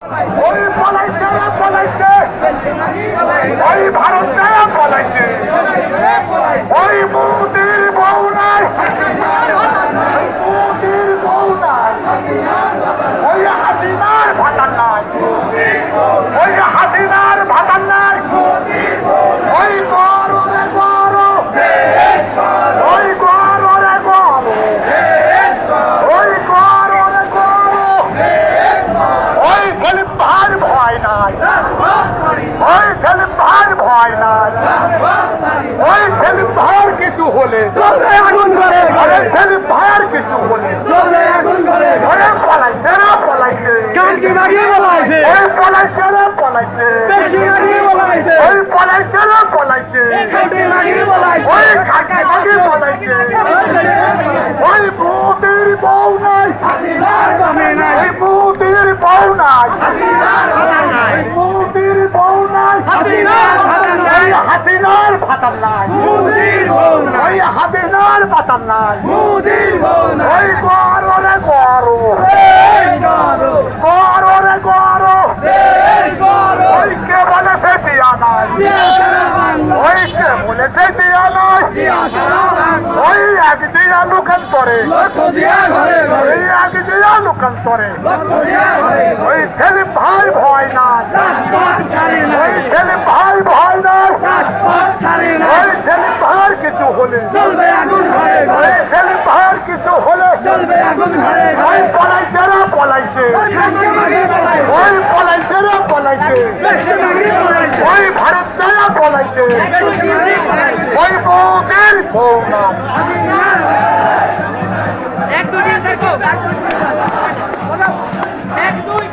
ওই পলাইছে রে পলাইছে, ওই ভারত থেকে পলাইছে, ওই মোদির বউ নাই, মোদির বউ নাই, ওই হাসিনার ভাতার নাই, ওই হাসিনার ভাতার নাই, ওই গরু রে গরু, ওই গরু রে গরু, ওই গরু রে গরু, ওই সেলিম ভাইয়ের ভয় নাই, ওই সেলিম ভাইয়ের ভয় নাই, ওই সেলিম ভাইয়ের কিছু হলে আগুন করে আরে সেলিম ভাইয়ের কিছু হলে আগুন করে ওরে পলাইছে রে পলাইছে, কালকে মাগিয়ে বলাইছে ওই পলাইছে রে পলাইছে, বেশি মাগিয়ে বলাইছে ওই পলাইছে রে পলাইছে, কালকে মাগিয়ে বলাইছে ওই খাকি মাগি পলাইছে, ওই মোদির বউ নাই, হাসিনার বামে নাই ওই মোদির বউ নাই, হাসিনার ভাতার নাই ওই মোদির বউ নাই, হাসিনার ভাতার নাই ওই হাসিনার ভাতার নাই, মোদির বউ নাই ওই হাসিনার ভাতার নাই, মোদির বউ নাই ওই গরু রে গরু, এই করো গরু রে গরু, এই করো ওই কে বলেছে দিয়া নাই, দিয়া সারা বাংলা ওই কে বলেছে দিয়া নাই, দিয়া সারা বাংলা ওই এক দিয়া লোকান্তরে, লক্ষ দিয়া ঘরে ঘরে ওই এক দিয়া লোকান্তরে, লক্ষ দিয়া ঘরে ঘরে ওই সেলিম ভাই ভয় নাই, রাজপথ ছাড়ে ওই নাই সেলিম ভাই ভয় নাই, রাজপথ ছাড়ে নাই ওই সেলিম ভাইয়ের কিছু হলে, চলবে আগুন ঘরে ঘরে ওই সেলিম ভাইয়ের কিছু হলে, চলবে আগুন ঘরে ওই ঘরে পলাইছে রে পলাইছে, কালকে মাগিয়ে বলাইছে ওই পলাইছে রে পলাইছে, বেশি মাগিয়ে বলাইছে ওই ভারত থেকে পলাইছে, বেশি মাগিয়ে বলাইছে ওই মোদির বউ না, এক দুই তিন থাকো এক দুই